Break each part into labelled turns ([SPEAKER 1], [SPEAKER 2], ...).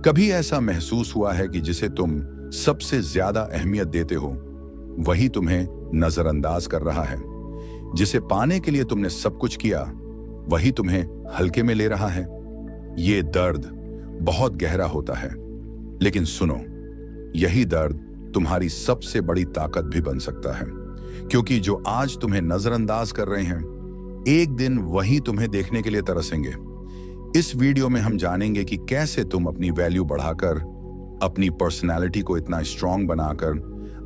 [SPEAKER 1] कभी ऐसा महसूस हुआ है कि जिसे तुम सबसे ज्यादा अहमियत देते हो वही तुम्हें नजरअंदाज कर रहा है? जिसे पाने के लिए तुमने सब कुछ किया वही तुम्हें हल्के में ले रहा है? ये दर्द बहुत गहरा होता है, लेकिन सुनो, यही दर्द तुम्हारी सबसे बड़ी ताकत भी बन सकता है। क्योंकि जो आज तुम्हें नजरअंदाज कर रहे हैं, एक दिन वही तुम्हें देखने के लिए तरसेंगे। इस वीडियो में हम जानेंगे कि कैसे तुम अपनी वैल्यू बढ़ाकर, अपनी पर्सनालिटी को इतना स्ट्रांग बनाकर,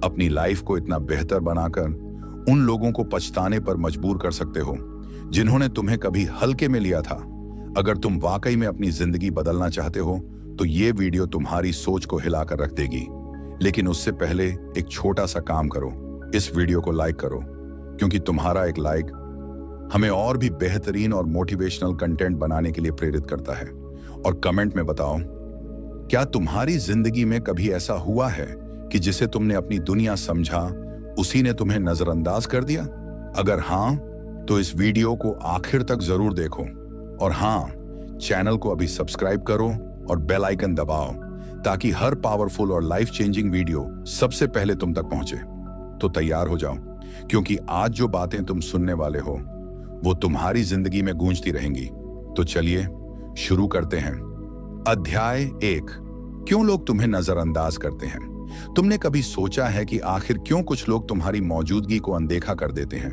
[SPEAKER 1] अपनी लाइफ को इतना बेहतर बनाकर उन लोगों को पछताने पर मजबूर कर सकते हो जिन्होंने तुम्हें कभी हल्के में लिया था। अगर तुम वाकई में अपनी जिंदगी बदलना चाहते हो तो ये वीडियो तुम्हारी सोच को हिलाकर रख देगी। लेकिन उससे पहले एक छोटा सा काम करो, इस वीडियो को लाइक करो, क्योंकि तुम्हारा एक लाइक हमें और भी बेहतरीन और मोटिवेशनल कंटेंट बनाने के लिए प्रेरित करता है। और कमेंट में बताओ, क्या तुम्हारी जिंदगी में कभी ऐसा हुआ है कि जिसे तुमने अपनी दुनिया समझा, उसी ने तुम्हें नजरअंदाज कर दिया? अगर हाँ, तो इस वीडियो को आखिर तक जरूर देखो। और हाँ, चैनल को अभी सब्सक्राइब करो और बेल आइकन दबाओ ताकि हर पावरफुल और लाइफ चेंजिंग वीडियो सबसे पहले तुम तक पहुंचे। तो तैयार हो जाओ, क्योंकि आज जो बातें तुम सुनने वाले हो वो तुम्हारी जिंदगी में गूंजती रहेंगी। तो चलिए शुरू करते हैं। अध्याय 1, क्यों लोग तुम्हें नजरअंदाज करते हैं? तुमने कभी सोचा है कि आखिर क्यों कुछ लोग तुम्हारी मौजूदगी को अनदेखा कर देते हैं?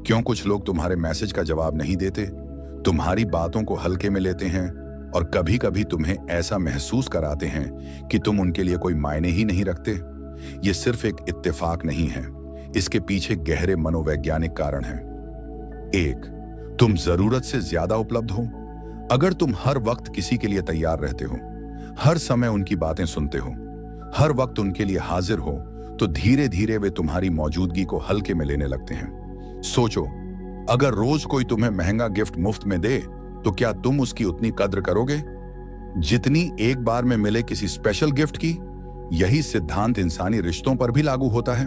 [SPEAKER 1] क्यों कुछ लोग तुम्हारे मैसेज का जवाब नहीं देते, तुम्हारी बातों को हल्के में लेते हैं और कभी कभी तुम्हें ऐसा महसूस कराते हैं कि तुम उनके लिए कोई मायने ही नहीं रखते? ये सिर्फ एक इत्तेफाक नहीं है, इसके पीछे गहरे मनोवैज्ञानिक कारण हैं। 1, तुम जरूरत से ज्यादा उपलब्ध हो। अगर तुम हर वक्त किसी के लिए तैयार रहते हो, हर समय उनकी बातें सुनते हो, हर वक्त उनके लिए हाजिर हो, तो धीरे धीरे वे तुम्हारी मौजूदगी को हल्के में लेने लगते हैं। सोचो, अगर रोज कोई तुम्हें महंगा गिफ्ट मुफ्त में दे तो क्या तुम उसकी उतनी कद्र करोगे जितनी एक बार में मिले किसी स्पेशल गिफ्ट की? यही सिद्धांत इंसानी रिश्तों पर भी लागू होता है।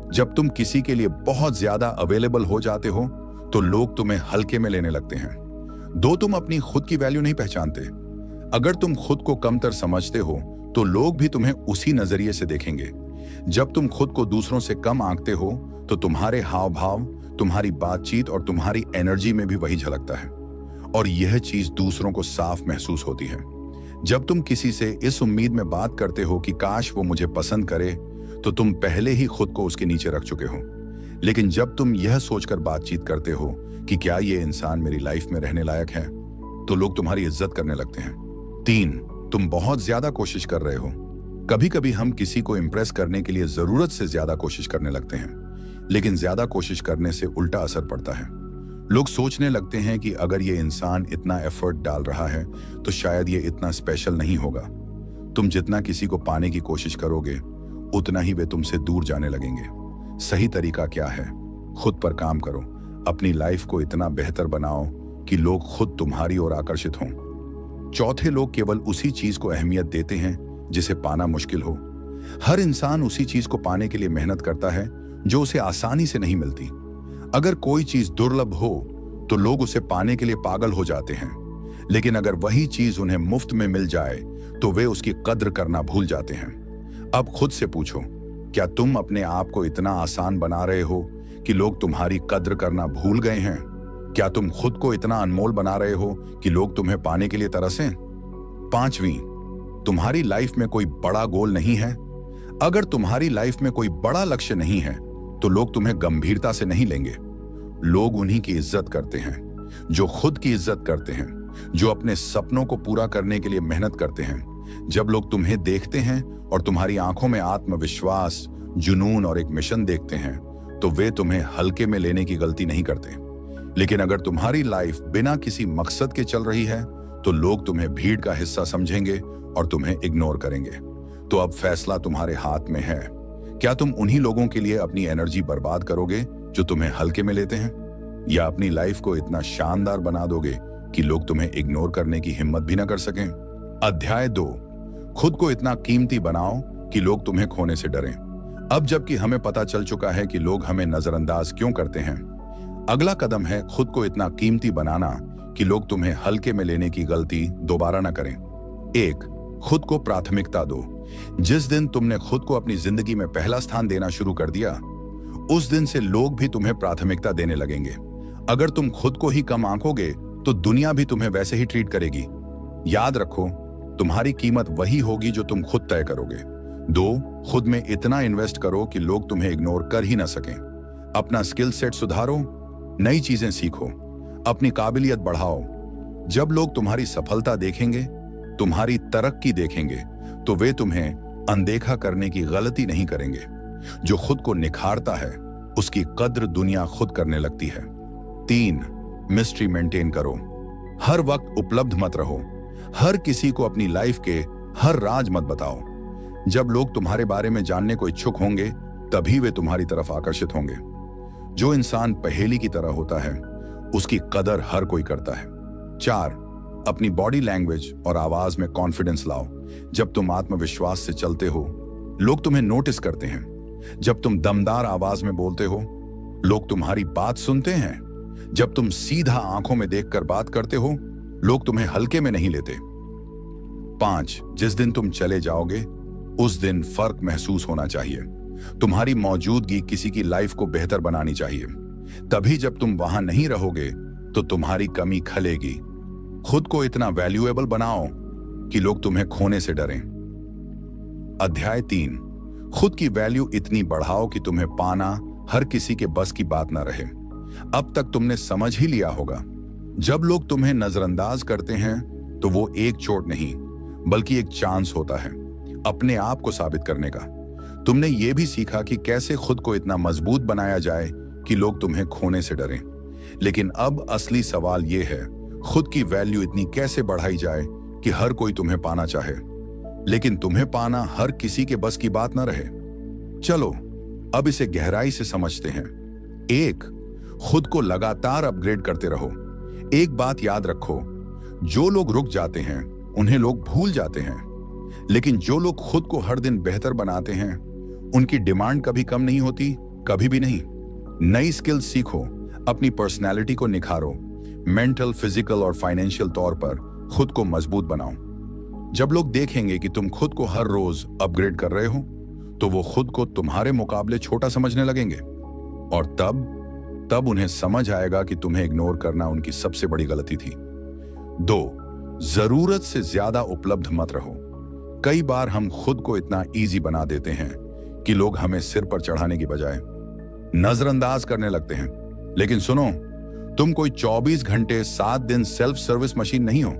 [SPEAKER 1] जब तुम किसी के लिए बहुत ज्यादा अवेलेबल हो जाते हो तो लोग तुम्हें हल्के में लेने लगते हैं। दो तुम अपनी खुद की वैल्यू नहीं पहचानते। अगर तुम खुद को कमतर समझते हो तो लोग भी तुम्हें उसी नजरिए से देखेंगे। जब तुम खुद को दूसरों से कम आंकते हो तो तुम्हारे हाव भाव, तुम्हारी बातचीत और तुम्हारी एनर्जी में भी वही झलकता है। और यह चीज दूसरों को साफ महसूस होती है। जब तुम किसी से इस उम्मीद में बात करते हो कि काश वो मुझे पसंद करे, तो तुम पहले ही खुद को उसके नीचे रख चुके हो। लेकिन जब तुम यह सोचकर बातचीत करते हो कि क्या ये इंसान मेरी लाइफ में रहने लायक है, तो लोग तुम्हारी इज्जत करने लगते हैं। 3, तुम बहुत ज्यादा कोशिश कर रहे हो। कभी कभी हम किसी को इंप्रेस करने के लिए जरूरत से ज्यादा कोशिश करने लगते हैं, लेकिन ज्यादा कोशिश करने से उल्टा असर पड़ता है। लोग सोचने लगते हैं कि अगर ये इंसान इतना एफर्ट डाल रहा है तो शायद ये इतना स्पेशल नहीं होगा। तुम जितना किसी को पाने की कोशिश करोगे उतना ही वे तुमसे दूर जाने लगेंगे। सही तरीका क्या है? खुद पर काम करो। अपनी लाइफ को इतना बेहतर बनाओ कि लोग खुद तुम्हारी ओर आकर्षित हों। 4, लोग केवल उसी चीज को अहमियत देते हैं जिसे पाना मुश्किल हो। हर इंसान उसी चीज को पाने के लिए मेहनत करता है जो उसे आसानी से नहीं मिलती। अगर कोई चीज दुर्लभ हो तो लोग उसे पाने के लिए पागल हो जाते हैं, लेकिन अगर वही चीज उन्हें मुफ्त में मिल जाए तो वे उसकी कद्र करना भूल जाते हैं। अब खुद से पूछो, क्या तुम अपने आप को इतना आसान बना रहे हो कि लोग तुम्हारी कद्र करना भूल गए हैं? क्या तुम खुद को इतना अनमोल बना रहे हो कि लोग तुम्हें पाने के लिए तरसें? 5, तुम्हारी लाइफ में कोई बड़ा गोल नहीं है। अगर तुम्हारी लाइफ में कोई बड़ा लक्ष्य नहीं है तो लोग तुम्हें गंभीरता से नहीं लेंगे। लोग उन्हीं की इज्जत करते हैं जो खुद की इज्जत करते हैं, जो अपने सपनों को पूरा करने के लिए मेहनत करते हैं। जब लोग तुम्हें देखते हैं और तुम्हारी आंखों में आत्मविश्वास, जुनून और एक मिशन देखते हैं तो वे तुम्हें हल्के में लेने की गलती नहीं करते। लेकिन अगर तुम्हारी लाइफ बिना किसी मकसद के चल रही है तो लोग तुम्हें भीड़ का हिस्सा समझेंगे और तुम्हें इग्नोर करेंगे। तो अब फैसला तुम्हारे हाथ में है। क्या तुम उन्हीं लोगों के लिए अपनी एनर्जी बर्बाद करोगे जो तुम्हें हल्के में लेते हैं, या अपनी लाइफ को इतना शानदार बना दोगे कि लोग तुम्हें इग्नोर करने की हिम्मत भी ना कर सकें? अध्याय 2, खुद को इतना कीमती बनाओ कि लोग तुम्हें खोने से डरें। अब जबकि हमें पता चल चुका है कि लोग हमें नजरअंदाज क्यों करते हैं, अगला कदम है खुद को इतना कीमती बनाना कि लोग तुम्हें हल्के में लेने की गलती दोबारा ना करें। 1, खुद को प्राथमिकता दो। जिस दिन तुमने खुद को अपनी जिंदगी में पहला स्थान देना शुरू कर दिया, उस दिन से लोग भी तुम्हें प्राथमिकता देने लगेंगे। अगर तुम खुद को ही कम आंकोगे तो दुनिया भी तुम्हें वैसे ही ट्रीट करेगी। याद रखो, तुम्हारी कीमत वही होगी जो तुम खुद तय करोगे। 2, खुद में इतना इन्वेस्ट करो कि लोग तुम्हें इग्नोर कर ही ना सकें। अपना स्किल सेट सुधारो, नई चीजें सीखो, अपनी काबिलियत बढ़ाओ। जब लोग तुम्हारी सफलता देखेंगे, तुम्हारी तरक्की देखेंगे, तो वे तुम्हें अनदेखा करने की गलती नहीं करेंगे। जो खुद को निखारता है, उसकी कद्र दुनिया खुद करने लगती है। 3, मिस्ट्री मेंटेन करो। हर वक्त उपलब्ध मत रहो। हर किसी को अपनी लाइफ के हर राज मत बताओ। जब लोग तुम्हारे बारे में जानने को इच्छुक होंगे, तभी वे तुम्हारी तरफ आकर्षित होंगे। जो इंसान पहेली की तरह होता है, उसकी कदर हर कोई करता है। 4, अपनी बॉडी लैंग्वेज और आवाज में कॉन्फिडेंस लाओ। जब तुम आत्मविश्वास से चलते हो, लोग तुम्हें नोटिस करते हैं। जब तुम दमदार आवाज में बोलते हो, लोग तुम्हारी बात सुनते हैं। जब तुम सीधा आंखों में देखकर बात करते हो, लोग तुम्हें हल्के में नहीं लेते। 5, जिस दिन तुम चले जाओगे, उस दिन फर्क महसूस होना चाहिए। तुम्हारी मौजूदगी किसी की लाइफ को बेहतर बनानी चाहिए। तभी जब तुम वहां नहीं रहोगे तो तुम्हारी कमी खलेगी। खुद को इतना वैल्यूएबल बनाओ कि लोग तुम्हें खोने से डरें। अध्याय 3, खुद की वैल्यू इतनी बढ़ाओ कि तुम्हें पाना हर किसी के बस की बात ना रहे। अब तक तुमने समझ ही लिया होगा, जब लोग तुम्हें नजरअंदाज करते हैं तो वो एक चोट नहीं, बल्कि एक चांस होता है अपने आप को साबित करने का। तुमने ये भी सीखा कि कैसे खुद को इतना मजबूत बनाया जाए कि लोग तुम्हें खोने से डरें। लेकिन अब असली सवाल ये है, खुद की वैल्यू इतनी कैसे बढ़ाई जाए कि हर कोई तुम्हें पाना चाहे, लेकिन तुम्हें पाना हर किसी के बस की बात ना रहे। चलो अब इसे गहराई से समझते हैं। 1, खुद को लगातार अपग्रेड करते रहो। एक बात याद रखो, जो लोग रुक जाते हैं उन्हें लोग भूल जाते हैं, लेकिन जो लोग खुद को हर दिन बेहतर बनाते हैं, उनकी डिमांड कभी कम नहीं होती, कभी भी नहीं। नई स्किल्स सीखो, अपनी पर्सनैलिटी को निखारो, मेंटल, फिजिकल और फाइनेंशियल तौर पर खुद को मजबूत बनाओ। जब लोग देखेंगे कि तुम खुद को हर रोज अपग्रेड कर रहे हो, तो वो खुद को तुम्हारे मुकाबले छोटा समझने लगेंगे, और तब उन्हें समझ आएगा कि तुम्हें इग्नोर करना उनकी सबसे बड़ी गलती थी। 2, जरूरत से ज्यादा उपलब्ध मत रहो। कई बार हम खुद को इतना इजी बना देते हैं कि लोग हमें सिर पर चढ़ाने की बजाय नजरअंदाज करने लगते हैं। लेकिन सुनो, तुम कोई 24 घंटे 7 दिन सेल्फ सर्विस मशीन नहीं हो।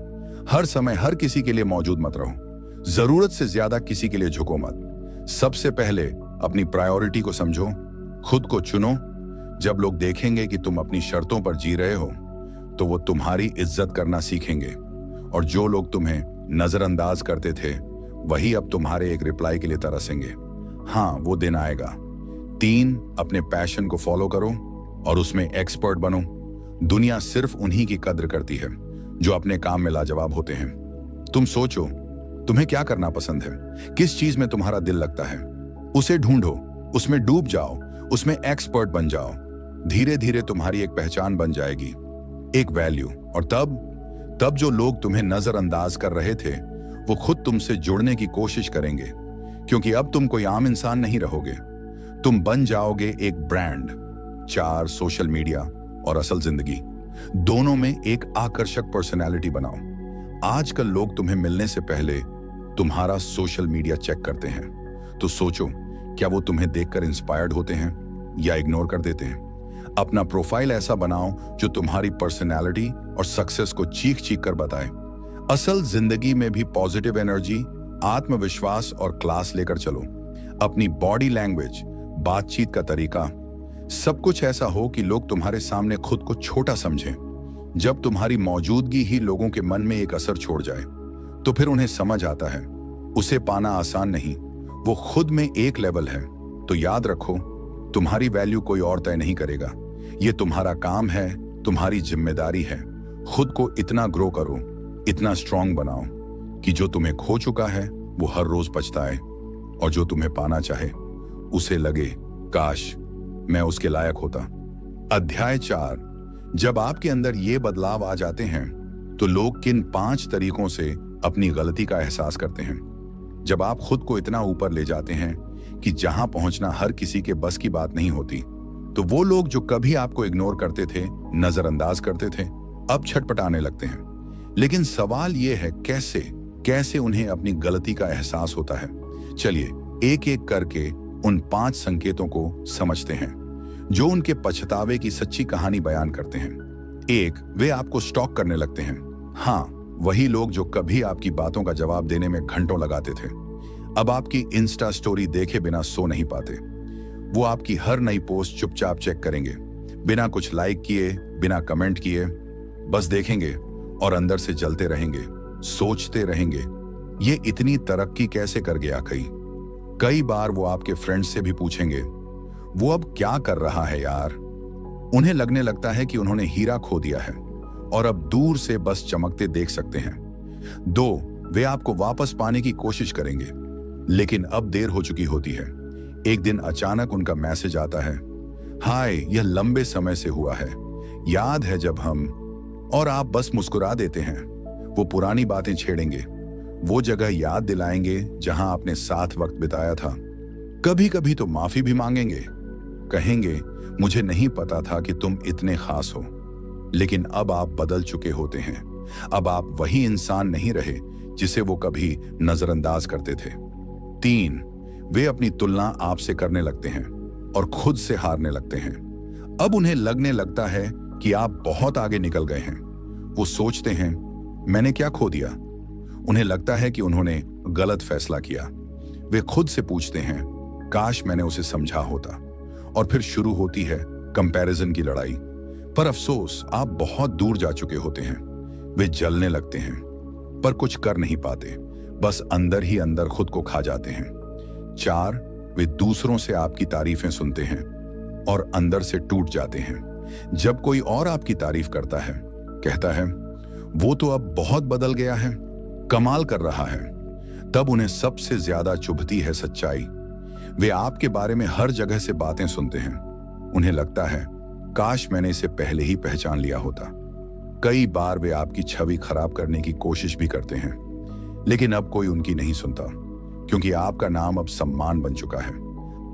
[SPEAKER 1] हर समय हर किसी के लिए मौजूद मत रहो। जरूरत से ज्यादा किसी के लिए झुको मत। सबसे पहले अपनी प्रायोरिटी को समझो, खुद को चुनो। जब लोग देखेंगे कि तुम अपनी शर्तों पर जी रहे हो, तो वो तुम्हारी इज्जत करना सीखेंगे, और जो लोग तुम्हें नजरअंदाज करते थे, वही अब तुम्हारे एक रिप्लाई के लिए तरसेंगे। हाँ, वो दिन आएगा। 3, अपने पैशन को फॉलो करो और उसमें एक्सपर्ट बनो। दुनिया सिर्फ उन्हीं की कद्र करती है जो अपने काम में लाजवाब होते हैं। तुम सोचो, तुम्हें क्या करना पसंद है, किस चीज में तुम्हारा दिल लगता है, उसे ढूंढो, उसमें डूब जाओ, उसमें एक्सपर्ट बन जाओ। धीरे धीरे तुम्हारी एक पहचान बन जाएगी, एक वैल्यू। और तब जो लोग तुम्हें नजरअंदाज कर रहे थे, वो खुद तुमसे जुड़ने की कोशिश करेंगे, क्योंकि अब तुम कोई आम इंसान नहीं रहोगे, तुम बन जाओगे एक ब्रांड। 4, सोशल मीडिया और असल जिंदगी दोनों में एक आकर्षक पर्सनैलिटी बनाओ। आजकल लोग तुम्हें मिलने से पहले तुम्हारा सोशल मीडिया चेक करते हैं, तो सोचो, क्या वो तुम्हें देखकर इंस्पायर्ड होते हैं या इग्नोर कर देते हैं। अपना प्रोफाइल ऐसा बनाओ जो तुम्हारी पर्सनैलिटी और सक्सेस को चीख चीख कर बताए। असल जिंदगी में भी पॉजिटिव एनर्जी, आत्मविश्वास और क्लास लेकर चलो। अपनी बॉडी लैंग्वेज, बातचीत का तरीका, सब कुछ ऐसा हो कि लोग तुम्हारे सामने खुद को छोटा समझें। जब तुम्हारी मौजूदगी ही लोगों के मन में एक असर छोड़ जाए, तो फिर उन्हें समझ आता है उसे पाना आसान नहीं, वो खुद में एक लेवल है। तो याद रखो, तुम्हारी वैल्यू कोई और तय नहीं करेगा, ये तुम्हारा काम है, तुम्हारी जिम्मेदारी है। खुद को इतना ग्रो करो, इतना स्ट्रांग बनाओ कि जो तुम्हें खो चुका है वो हर रोज पछताए, और जो तुम्हें पाना चाहे उसे लगे, काश मैं उसके लायक होता। अध्याय 4, जब आपके अंदर ये बदलाव आ जाते हैं, तो लोग किन 5 तरीकों से अपनी गलती का एहसास करते हैं। जब आप खुद को इतना ऊपर ले जाते हैं कि जहां पहुंचना हर किसी के बस की बात नहीं होती, तो वो लोग जो कभी आपको इग्नोर करते थे, नजरअंदाज करते थे, अब छटपटाने लगते हैं। लेकिन सवाल यह है कैसे कैसे उन्हें अपनी गलती का एहसास होता है। चलिए एक एक करके उन 5 संकेतों को समझते हैं जो उनके पछतावे की सच्ची कहानी बयान करते हैं। 1, वे आपको स्टॉक करने लगते हैं। हाँ, वही लोग जो कभी आपकी बातों का जवाब देने में घंटों लगाते थे, अब आपकी इंस्टा स्टोरी देखे बिना सो नहीं पाते। वो आपकी हर नई पोस्ट चुपचाप चेक करेंगे, बिना कुछ लाइक किए, बिना कमेंट किए, बस देखेंगे और अंदर से जलते रहेंगे, सोचते रहेंगे, ये इतनी तरक्की कैसे कर गया। कई बार वो आपके फ्रेंड्स से भी पूछेंगे, वो अब क्या कर रहा है यार। उन्हें लगने लगता है कि उन्होंने हीरा खो दिया है और अब दूर से बस चमकते देख सकते हैं। 2, वे आपको वापस पाने की कोशिश करेंगे, लेकिन अब देर हो चुकी होती है। एक दिन अचानक उनका मैसेज आता है, हाय, यह लंबे समय से हुआ है, याद है जब हम, और आप बस मुस्कुरा देते हैं। वो पुरानी बातें छेड़ेंगे, वो जगह याद दिलाएंगे जहां आपने साथ वक्त बिताया था। कभी कभी तो माफी भी मांगेंगे, कहेंगे मुझे नहीं पता था कि तुम इतने खास हो। लेकिन अब आप बदल चुके होते हैं। अब आप वही इंसान नहीं रहे जिसे वो कभी नजरअंदाज करते थे। 3, वे अपनी तुलना आपसे करने लगते हैं और खुद से हारने लगते हैं। अब उन्हें लगने लगता है कि आप बहुत आगे निकल गए हैं। वो सोचते हैं, मैंने क्या खो दिया। उन्हें लगता है कि उन्होंने गलत फैसला किया। वे खुद से पूछते हैं, काश मैंने उसे समझा होता। और फिर शुरू होती है कंपैरिजन की लड़ाई। पर अफसोस, आप बहुत दूर जा चुके होते हैं। वे जलने लगते हैं पर कुछ कर नहीं पाते, बस अंदर ही अंदर खुद को खा जाते हैं। 4, वे दूसरों से आपकी तारीफें सुनते हैं और अंदर से टूट जाते हैं। जब कोई और आपकी तारीफ करता है, कहता है वो तो अब बहुत बदल गया है, कमाल कर रहा है, तब उन्हें सबसे ज्यादा चुभती है सच्चाई। वे आपके बारे में हर जगह से बातें सुनते हैं। उन्हें लगता है काश मैंने इसे पहले ही पहचान लिया होता। कई बार वे आपकी छवि खराब करने की कोशिश भी करते हैं, लेकिन अब कोई उनकी नहीं सुनता, क्योंकि आपका नाम अब सम्मान बन चुका है।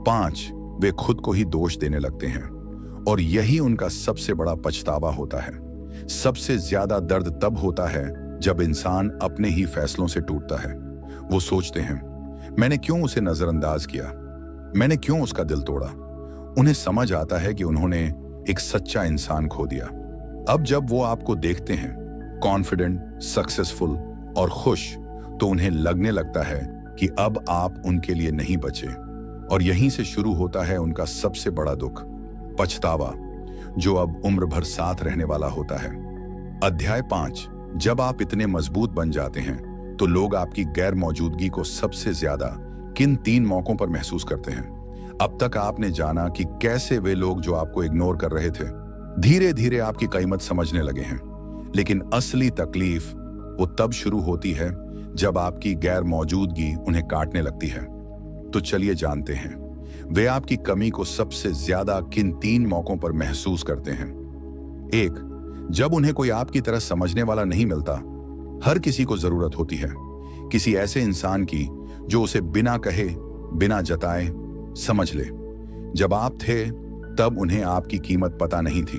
[SPEAKER 1] 5, वे खुद को ही दोष देने लगते हैं और यही उनका सबसे बड़ा पछतावा होता है। सबसे ज्यादा दर्द तब होता है जब इंसान अपने ही फैसलों से टूटता है। वो सोचते हैं, मैंने क्यों उसे नजरअंदाज किया, मैंने क्यों उसका दिल तोड़ा। उन्हें समझ आता है कि उन्होंने एक सच्चा इंसान खो दिया। अब जब वो आपको देखते हैं कॉन्फिडेंट, सक्सेसफुल और खुश, तो उन्हें लगने लगता है कि अब आप उनके लिए नहीं बचे। और यहीं से शुरू होता है उनका सबसे बड़ा दुख, पछतावा, जो अब उम्र भर साथ रहने वाला होता है। अध्याय 5, जब आप इतने मजबूत बन जाते हैं तो लोग आपकी गैर मौजूदगी को सबसे ज्यादा किन 3 मौकों पर महसूस करते हैं। अब तक आपने जाना कि कैसे वे लोग जो आपको इग्नोर कर रहे थे धीरे धीरे आपकी कीमत समझने लगे हैं। लेकिन असली तकलीफ वो तब शुरू होती है जब आपकी गैर मौजूदगी उन्हें काटने लगती है। तो चलिए जानते हैं वे आपकी कमी को सबसे ज्यादा किन 3 मौकों पर महसूस करते हैं। 1, जब उन्हें कोई आपकी तरह समझने वाला नहीं मिलता। हर किसी को जरूरत होती है किसी ऐसे इंसान की जो उसे बिना कहे, बिना जताए समझ ले। जब आप थे तब उन्हें आपकी कीमत पता नहीं थी।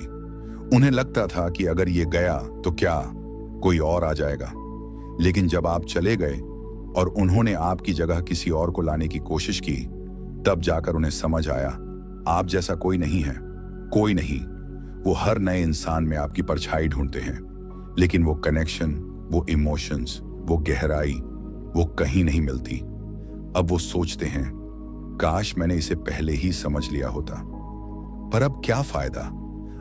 [SPEAKER 1] उन्हें लगता था कि अगर ये गया तो क्या कोई और आ जाएगा। लेकिन जब आप चले गए और उन्होंने आपकी जगह किसी और को लाने की कोशिश की, तब जाकर उन्हें समझ आया आप जैसा कोई नहीं है, कोई नहीं। वो हर नए इंसान में आपकी परछाई ढूंढते हैं, लेकिन वो कनेक्शन, वो इमोशंस, वो गहराई, वो कहीं नहीं मिलती। अब वो सोचते हैं काश मैंने इसे पहले ही समझ लिया होता। पर अब क्या फायदा,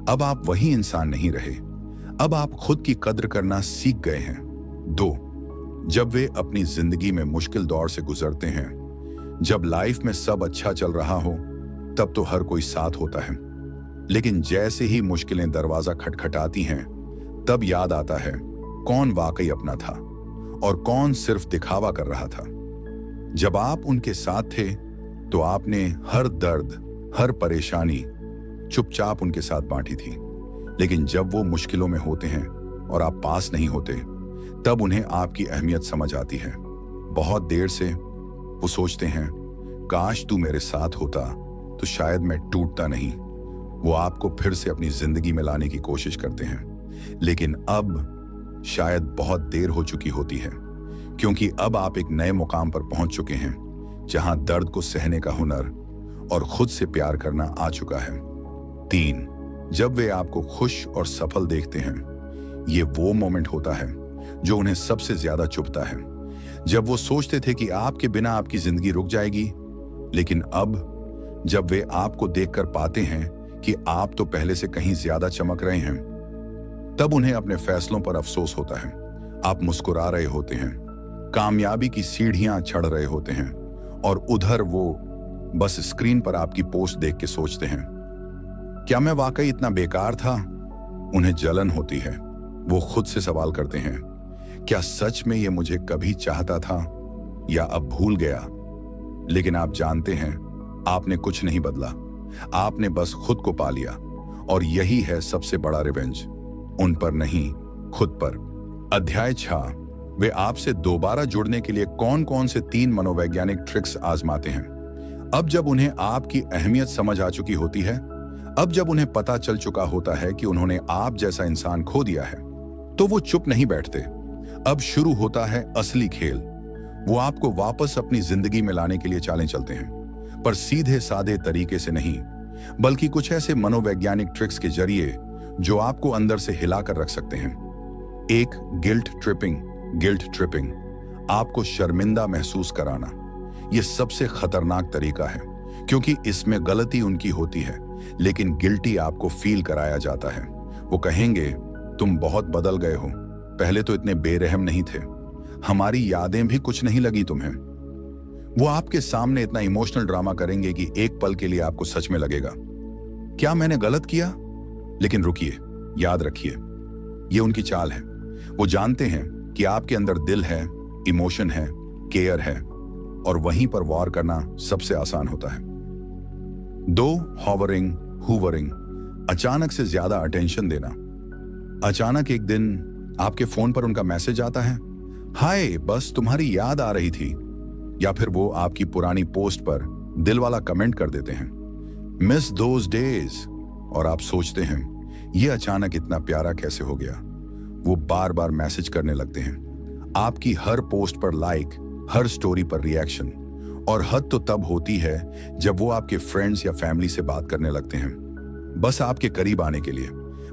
[SPEAKER 1] अब आप वही इंसान नहीं रहे। अब आप खुद की कद्र करना सीख गए हैं। 2, जब वे अपनी जिंदगी में मुश्किल दौर से गुजरते हैं। जब लाइफ में सब अच्छा चल रहा हो तब तो हर कोई साथ होता है, लेकिन जैसे ही मुश्किलें दरवाजा खटखटाती हैं तब याद आता है कौन वाकई अपना था और कौन सिर्फ दिखावा कर रहा था। जब आप उनके साथ थे तो आपने हर दर्द, हर परेशानी चुपचाप उनके साथ बांटी थी। लेकिन जब वो मुश्किलों में होते हैं और आप पास नहीं होते, तब उन्हें आपकी अहमियत समझ आती है। बहुत देर से वो सोचते हैं, काश तू मेरे साथ होता तो शायद मैं टूटता नहीं। वो आपको फिर से अपनी जिंदगी में लाने की कोशिश करते हैं, लेकिन अब शायद बहुत देर हो चुकी होती है, क्योंकि अब आप एक नए मुकाम पर पहुंच चुके हैं जहां दर्द को सहने का हुनर और खुद से प्यार करना आ चुका है। 3, जब वे आपको खुश और सफल देखते हैं, ये वो मोमेंट होता है जो उन्हें सबसे ज्यादा चुभता है। जब वो सोचते थे कि आपके बिना आपकी जिंदगी रुक जाएगी, लेकिन अब जब वे आपको देखकर पाते हैं कि आप तो पहले से कहीं ज्यादा चमक रहे हैं, तब उन्हें अपने फैसलों पर अफसोस होता है। आप मुस्कुरा रहे होते हैं, कामयाबी की सीढ़ियां चढ़ रहे होते हैं, और उधर वो बस स्क्रीन पर आपकी पोस्ट देख के सोचते हैं, क्या मैं वाकई इतना बेकार था? उन्हें जलन होती है। वो खुद से सवाल करते हैं, क्या सच में ये मुझे कभी चाहता था या अब भूल गया? लेकिन आप जानते हैं, आपने कुछ नहीं बदला, आपने बस खुद को पा लिया, और यही है सबसे बड़ा रिवेंज, उन पर नहीं, खुद पर। अध्याय 6, वे आपसे दोबारा जुड़ने के लिए कौन कौन से 3 मनोवैज्ञानिक ट्रिक्स आजमाते हैं। अब जब उन्हें आपकी अहमियत समझ आ चुकी होती है, अब जब उन्हें पता चल चुका होता है कि उन्होंने आप जैसा इंसान खो दिया है, तो वो चुप नहीं बैठते। अब शुरू होता है असली खेल। वो आपको वापस अपनी जिंदगी में लाने के लिए चालें चलते हैं, पर सीधे साधे तरीके से नहीं, बल्कि कुछ ऐसे मनोवैज्ञानिक ट्रिक्स के जरिए जो आपको अंदर से हिलाकर रख सकते हैं। 1, गिल्ट ट्रिपिंग, आपको शर्मिंदा महसूस कराना। यह सबसे खतरनाक तरीका है, क्योंकि इसमें गलती उनकी होती है, लेकिन गिल्टी आपको फील कराया जाता है। वो कहेंगे, तुम बहुत बदल गए हो, पहले तो इतने बेरहम नहीं थे, हमारी यादें भी कुछ नहीं लगी तुम्हें। वो आपके सामने इतना इमोशनल ड्रामा करेंगे कि एक पल के लिए आपको सच में लगेगा, क्या मैंने गलत किया? लेकिन रुकिए, याद रखिए, ये उनकी चाल है। वो जानते हैं कि आपके अंदर दिल है, इमोशन है, केयर है, और वहीं पर वॉर करना सबसे आसान होता है। 2, हूवरिंग, अचानक से ज्यादा अटेंशन देना। अचानक एक दिन आपके फोन पर उनका मैसेज आता है, हाय बस तुम्हारी याद आ रही थी, या फिर वो आपकी पुरानी पोस्ट पर दिल वाला कमेंट कर देते हैं, मिस दोज डेज, और आप सोचते हैं, ये अचानक इतना प्यारा कैसे हो गया? वो बार बार मैसेज करने लगते हैं, आपकी हर पोस्ट पर लाइक, हर स्टोरी पर रिएक्शन, और हद तो तब होती है जब वो आपके फ्रेंड्स या फैमिली से बात करने लगते हैं, बस आपके करीब आने के लिए।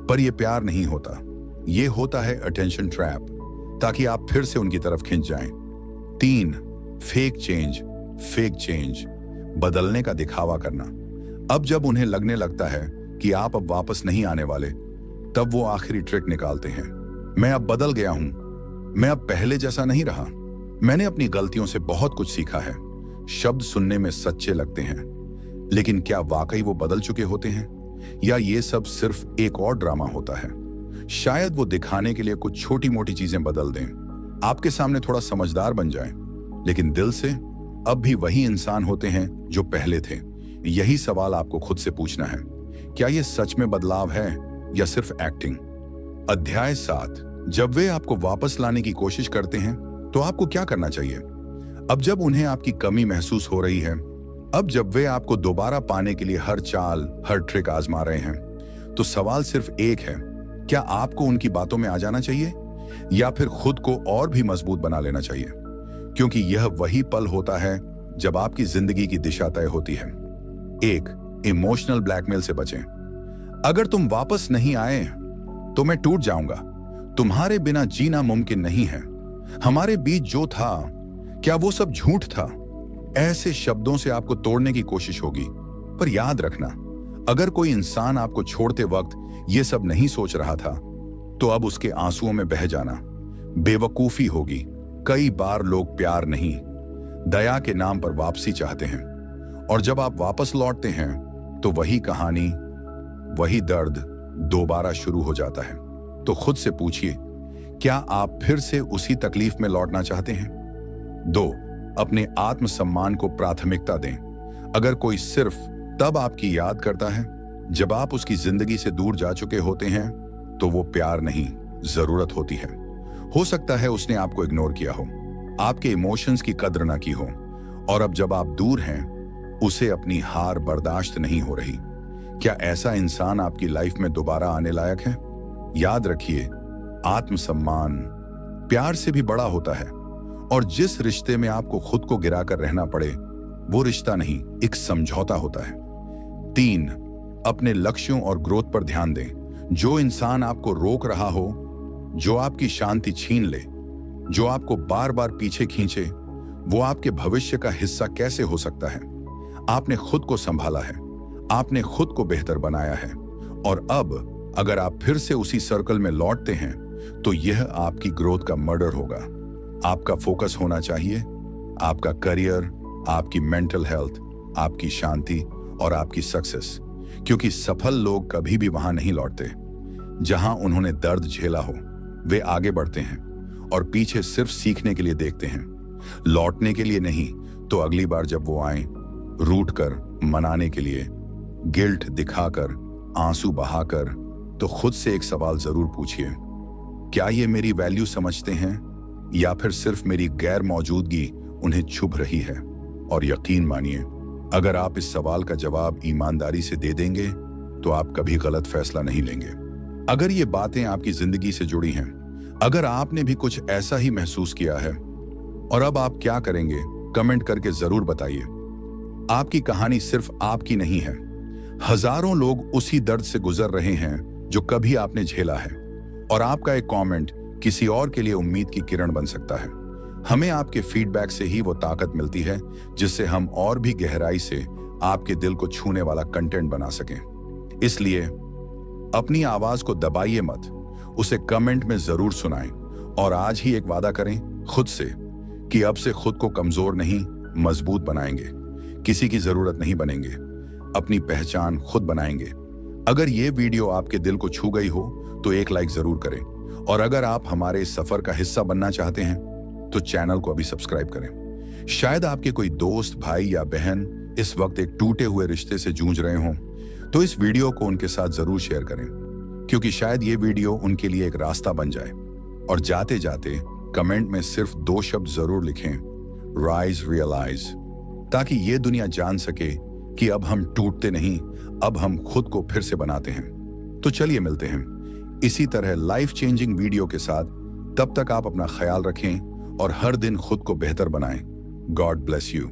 [SPEAKER 1] पर यह प्यार नहीं होता, ये होता है अटेंशन ट्रैप, ताकि आप फिर से उनकी तरफ खिंच जाएं। 3, फेक चेंज, बदलने का दिखावा करना। अब जब उन्हें लगने लगता है कि आप अब वापस नहीं आने वाले, तब वो आखिरी ट्रिक निकालते हैं, मैं अब बदल गया हूं, मैं अब पहले जैसा नहीं रहा, मैंने अपनी गलतियों से बहुत कुछ सीखा है। शब्द सुनने में सच्चे लगते हैं, लेकिन क्या वाकई वो बदल चुके होते हैं, या ये सब सिर्फ एक और ड्रामा होता है? शायद वो दिखाने के लिए कुछ छोटी मोटी चीजें बदल दें, आपके सामने थोड़ा समझदार बन जाएं, लेकिन दिल से अब भी वही इंसान होते हैं जो पहले थे। यही सवाल आपको खुद से पूछना है, क्या ये सच में बदलाव है या सिर्फ एक्टिंग? अध्याय 7, जब वे आपको वापस लाने की कोशिश करते हैं, तो आपको क्या करना चाहिए? अब जब उन्हें आपकी कमी महसूस हो रही है, अब जब वे आपको दोबारा पाने के लिए हर चाल, हर ट्रिक आजमा रहे हैं, तो सवाल सिर्फ एक है, क्या आपको उनकी बातों में आ जाना चाहिए, या फिर खुद को और भी मजबूत बना लेना चाहिए? क्योंकि यह वही पल होता है जब आपकी जिंदगी की दिशा तय होती है। 1, इमोशनल ब्लैकमेल से बचें। अगर तुम वापस नहीं आए तो मैं टूट जाऊंगा, तुम्हारे बिना जीना मुमकिन नहीं है, हमारे बीच जो था, क्या वो सब झूठ था? ऐसे शब्दों से आपको तोड़ने की कोशिश होगी। पर याद रखना, अगर कोई इंसान आपको छोड़ते वक्त ये सब नहीं सोच रहा था, तो अब उसके आंसुओं में बह जाना बेवकूफी होगी। कई बार लोग प्यार नहीं, दया के नाम पर वापसी चाहते हैं, और जब आप वापस लौटते हैं तो वही कहानी, वही दर्द दोबारा शुरू हो जाता है। तो खुद से पूछिए, क्या आप फिर से उसी तकलीफ में लौटना चाहते हैं? 2, अपने आत्मसम्मान को प्राथमिकता दें। अगर कोई सिर्फ तब आपकी याद करता है जब आप उसकी जिंदगी से दूर जा चुके होते हैं, तो वो प्यार नहीं, जरूरत होती है। हो सकता है उसने आपको इग्नोर किया हो, आपके इमोशंस की कद्र ना की हो, और अब जब आप दूर हैं उसे अपनी हार बर्दाश्त नहीं हो रही। क्या ऐसा इंसान आपकी लाइफ में दोबारा आने लायक है? याद रखिए, आत्मसम्मान प्यार से भी बड़ा होता है, और जिस रिश्ते में आपको खुद को गिराकर रहना पड़े वो रिश्ता नहीं, एक समझौता होता है। 3, अपने लक्ष्यों और ग्रोथ पर ध्यान दें। जो इंसान आपको रोक रहा हो, जो आपकी शांति छीन ले, जो आपको बार बार पीछे खींचे, वो आपके भविष्य का हिस्सा कैसे हो सकता है? आपने खुद को संभाला है, आपने खुद को बेहतर बनाया है, और अब अगर आप फिर से उसी सर्कल में लौटते हैं तो यह आपकी ग्रोथ का मर्डर होगा। आपका फोकस होना चाहिए आपका करियर, आपकी मेंटल हेल्थ, आपकी शांति और आपकी सक्सेस, क्योंकि सफल लोग कभी भी वहां नहीं लौटते जहां उन्होंने दर्द झेला हो। वे आगे बढ़ते हैं और पीछे सिर्फ सीखने के लिए देखते हैं, लौटने के लिए नहीं। तो अगली बार जब वो आए, रूठ कर, मनाने के लिए, गिल्ट दिखाकर, आंसू बहाकर, तो खुद से एक सवाल जरूर पूछिए, क्या ये मेरी वैल्यू समझते हैं या फिर सिर्फ मेरी गैर मौजूदगी उन्हें छुप रही है? और यकीन मानिए, अगर आप इस सवाल का जवाब ईमानदारी से दे देंगे तो आप कभी गलत फैसला नहीं लेंगे। अगर ये बातें आपकी जिंदगी से जुड़ी हैं, अगर आपने भी कुछ ऐसा ही महसूस किया है, और अब आप क्या करेंगे, कमेंट करके जरूर बताइए। आपकी कहानी सिर्फ आपकी नहीं है, हजारों लोग उसी दर्द से गुजर रहे हैं जो कभी आपने झेला है, और आपका एक कमेंट किसी और के लिए उम्मीद की किरण बन सकता है। हमें आपके फीडबैक से ही वो ताकत मिलती है जिससे हम और भी गहराई से आपके दिल को छूने वाला कंटेंट बना सकें। इसलिए अपनी आवाज को दबाइए मत, उसे कमेंट में जरूर सुनाएं, और आज ही एक वादा करें खुद से कि अब से खुद को कमजोर नहीं, मजबूत बनाएंगे। किसी की जरूरत नहीं बनेंगे, अपनी पहचान खुद बनाएंगे। अगर ये वीडियो आपके दिल को छू गई हो तो एक लाइक जरूर करें, और अगर आप हमारे इस सफर का हिस्सा बनना चाहते हैं तो चैनल को अभी सब्सक्राइब करें। शायद आपके कोई दोस्त, भाई या बहन इस वक्त एक टूटे हुए रिश्ते से जूझ रहे हों, तो इस वीडियो को उनके साथ जरूर शेयर करें, क्योंकि शायद ये वीडियो उनके लिए एक रास्ता बन जाए। और जाते जाते कमेंट में सिर्फ 2 शब्द जरूर लिखें, राइज, रियलाइज, ताकि ये दुनिया जान सके कि अब हम टूटते नहीं, अब हम खुद को फिर से बनाते हैं। तो चलिए मिलते हैं इसी तरह लाइफ चेंजिंग वीडियो के साथ। तब तक आप अपना ख्याल रखें और हर दिन खुद को बेहतर बनाएं। God bless you.